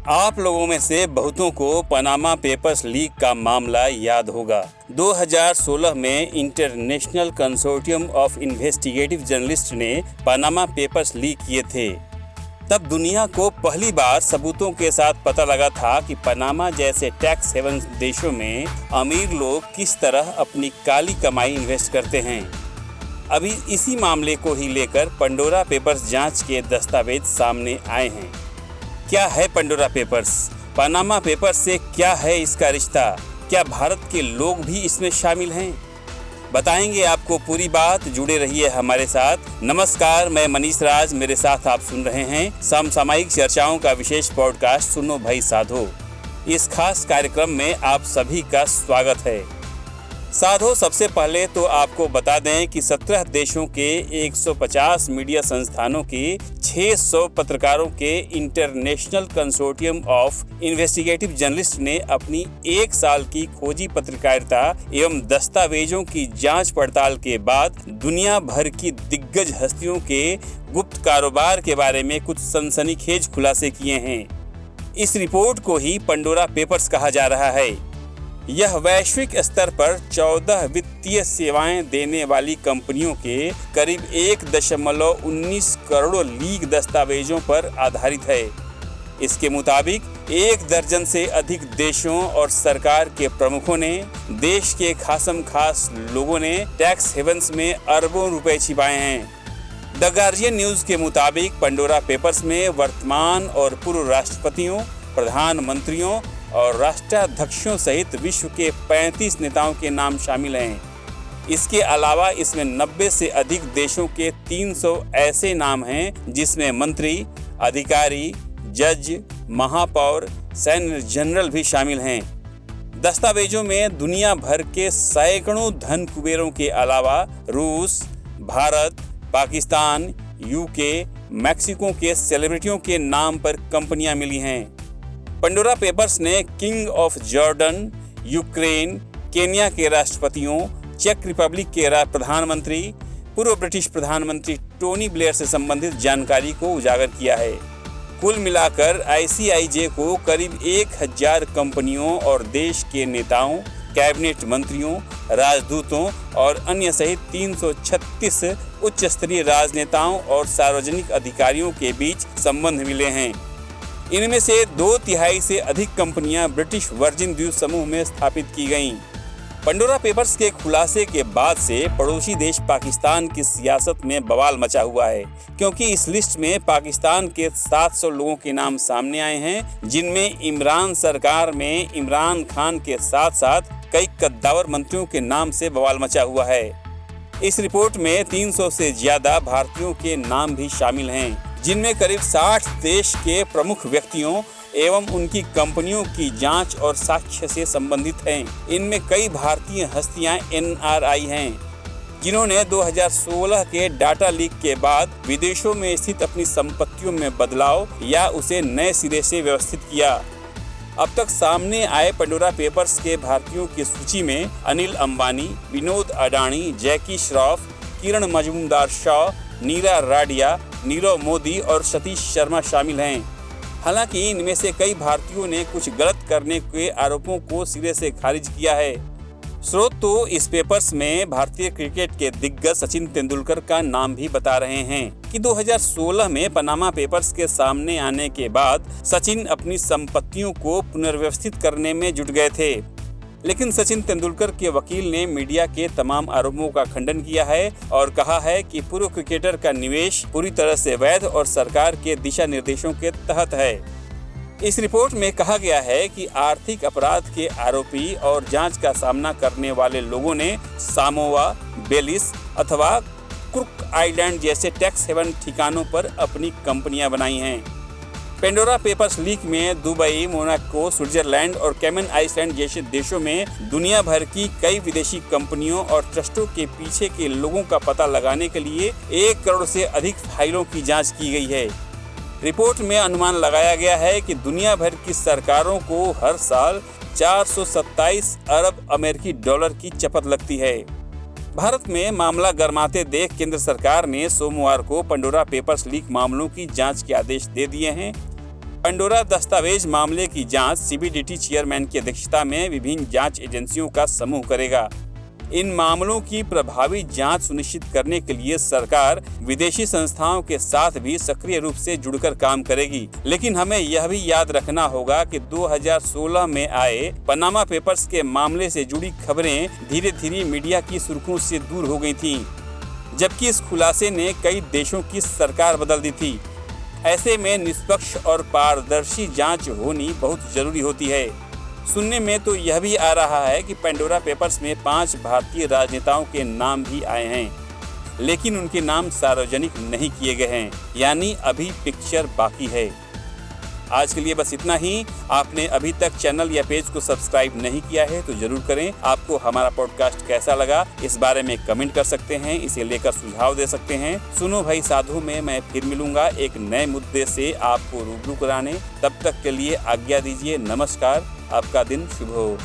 आप लोगों में से बहुतों को पनामा पेपर्स लीक का मामला याद होगा। 2016 में international consortium of investigative journalist ने पनामा पेपर्स लीक किए थे। तब दुनिया को पहली बार सबूतों के साथ पता लगा था कि पनामा जैसे टैक्स हेवन देशों में अमीर लोग किस तरह अपनी काली कमाई इन्वेस्ट करते हैं। अभी इसी मामले को ही लेकर पंडोरा पेपर्स जांच के दस्तावेज सामने आए हैं। क्या है पंडोरा पेपर्स? पनामा पेपर्स से क्या है इसका रिश्ता? क्या भारत के लोग भी इसमें शामिल हैं? बताएंगे आपको पूरी बात। जुड़े रहिए हमारे साथ। नमस्कार, मैं मनीष राज। मेरे साथ आप सुन रहे हैं समसामयिक चर्चाओं का विशेष पॉडकास्ट सुनो भाई साधो। इस खास कार्यक्रम में आप सभी का स्वागत है। साधो, सबसे पहले तो आपको बता दें कि 17 देशों के 150 मीडिया संस्थानों के 600 पत्रकारों के international consortium of investigative journalist ने अपनी 1 साल की खोजी पत्रकारिता एवं दस्तावेजों की जांच पड़ताल के बाद दुनिया भर की दिग्गज हस्तियों के गुप्त कारोबार के बारे में कुछ सनसनीखेज खुलासे किए हैं। इस रिपोर्ट को ही पंडोरा पेपर्स कहा जा रहा है। यह वैश्विक स्तर पर 14 वित्तीय सेवाएं देने वाली कंपनियों के करीब 1.19 करोड़ लीक दस्तावेजों पर आधारित है। इसके मुताबिक 1 दर्जन से अधिक देशों और सरकार के प्रमुखों ने, देश के खासम खास लोगों ने टैक्स हेवंस में अरबों रुपए छिपाए हैं। द गार्जियन न्यूज के मुताबिक पंडोरा पेपर्स में वर्तमान और पूर्व राष्ट्रपतियों, प्रधानमंत्रियों और राष्ट्राध्यक्षों सहित विश्व के 35 नेताओं के नाम शामिल हैं। इसके अलावा इसमें 90 से अधिक देशों के 300 ऐसे नाम हैं जिसमें मंत्री, अधिकारी, जज, महापौर, सैन्य जनरल भी शामिल हैं। दस्तावेजों में दुनिया भर के सैकड़ों धन कुबेरों के अलावा रूस, भारत, पाकिस्तान, यूके, मैक्सिको के सेलिब्रिटियों के नाम पर कंपनियां मिली हैं। पंडोरा पेपर्स ने king of Jordan, Ukraine, Kenya के राष्ट्रपतियों, चेक रिपब्लिक के प्रधानमंत्री, पूर्व ब्रिटिश प्रधानमंत्री टोनी ब्लेयर से संबंधित जानकारी को उजागर किया है। कुल मिलाकर ICIJ को करीब 1000 कंपनियों और देश के नेताओं, कैबिनेट मंत्रियों, राजदूतों और अन्य सहित 336 उच्च स्तरीय राजनेताओं और सार्वजनिक अधिकारियों के बीच संबंध मिले हैं। इनमें से 2/3 से अधिक कंपनियां ब्रिटिश वर्जिन द्वीप समूह में स्थापित की गईं। पंडोरा पेपर्स के खुलासे के बाद से पड़ोसी देश पाकिस्तान की सियासत में बवाल मचा हुआ है, क्योंकि इस लिस्ट में पाकिस्तान के 700 लोगों के नाम सामने आए हैं, जिनमें इमरान सरकार में इमरान खान के साथ साथ कई कद्दावर मंत्रियों के नाम से बवाल मचा हुआ है। इस रिपोर्ट में 300 से ज्यादा भारतीयों के नाम भी शामिल हैं, जिनमें करीब 60 देश के प्रमुख व्यक्तियों एवं उनकी कंपनियों की जांच और साक्ष्य से संबंधित हैं। इनमें कई भारतीय हस्तियां NRI हैं, जिन्होंने 2016 के डाटा लीक के बाद विदेशों में स्थित अपनी संपत्तियों में बदलाव या उसे नए सिरे से व्यवस्थित किया। अब तक सामने आए पंडोरा पेपर्स के भारतीयों की सूची में अनिल अंबानी, विनोद अडानी, जैकी श्रॉफ, किरण मजूमदार-शाह, नीरा राडिया, नीरव मोदी और सतीश शर्मा शामिल हैं। हालांकि इनमें से कई भारतीयों ने कुछ गलत करने के आरोपों को सिरे से खारिज किया है। स्रोत तो इस पेपर्स में भारतीय क्रिकेट के दिग्गज सचिन तेंदुलकर का नाम भी बता रहे हैं कि 2016 में पनामा पेपर्स के सामने आने के बाद सचिन अपनी संपत्तियों को पुनर्व्यवस्थित करने में जुट गए थे। लेकिन सचिन तेंदुलकर के वकील ने मीडिया के तमाम आरोपों का खंडन किया है और कहा है कि पूर्व क्रिकेटर का निवेश पूरी तरह से वैध और सरकार के दिशा निर्देशों के तहत है। इस रिपोर्ट में कहा गया है कि आर्थिक अपराध के आरोपी और जांच का सामना करने वाले लोगों ने सामोआ, बेलिस अथवा कुक आइलैंड जैसे टैक्स हेवन ठिकानों पर अपनी कंपनियां बनाई हैं। पेंडोरा पेपर्स लीक में दुबई, मोनाको, स्विट्जरलैंड और कैमन आइलैंड जैसे देशों में दुनिया भर की कई विदेशी कंपनियों और ट्रस्टों के पीछे के लोगों का पता लगाने के लिए 1 करोड़ से अधिक फाइलों की जांच की गई है। रिपोर्ट में अनुमान लगाया गया है कि दुनिया भर की सरकारों को हर साल 427 अरब अमेरिकी डॉलर की चपत लगती है। भारत में मामला गरमाते देख केंद्र सरकार ने सोमवार को पंडोरा पेपर्स लीक मामलों की जांच के आदेश दे दिए हैं। पंडोरा दस्तावेज मामले की जांच सीबीडीटी चेयरमैन की अध्यक्षता में विभिन्न जांच एजेंसियों का समूह करेगा। इन मामलों की प्रभावी जांच सुनिश्चित करने के लिए सरकार विदेशी संस्थाओं के साथ भी सक्रिय रूप से जुड़कर काम करेगी। लेकिन हमें यह भी याद रखना होगा कि 2016 में आए पनामा पेपर्स के मामले से जुड़ी खबरें धीरे धीरे मीडिया की सुर्खियों से दूर हो गई थीं, जबकि इस खुलासे ने कई देशों की सरकार बदल दी थी। ऐसे में निष्पक्ष और पारदर्शी जांच होनी बहुत जरूरी होती है। सुनने में तो यह भी आ रहा है कि पंडोरा पेपर्स में 5 भारतीय राजनेताओं के नाम भी आए हैं, लेकिन उनके नाम सार्वजनिक नहीं किए गए हैं, यानी अभी पिक्चर बाकी है। आज के लिए बस इतना ही। आपने अभी तक चैनल या पेज को सब्सक्राइब नहीं किया है तो जरूर करें। आपको हमारा पॉडकास्ट कैसा लगा इस बारे में कमेंट कर सकते हैं, इसे लेकर सुझाव दे सकते हैं। सुनो भाई साधु में मैं फिर मिलूंगा एक नए मुद्दे से आपको रूबरू कराने। तब तक के लिए आज्ञा दीजिए। नमस्कार। आपका दिन शुभ हो।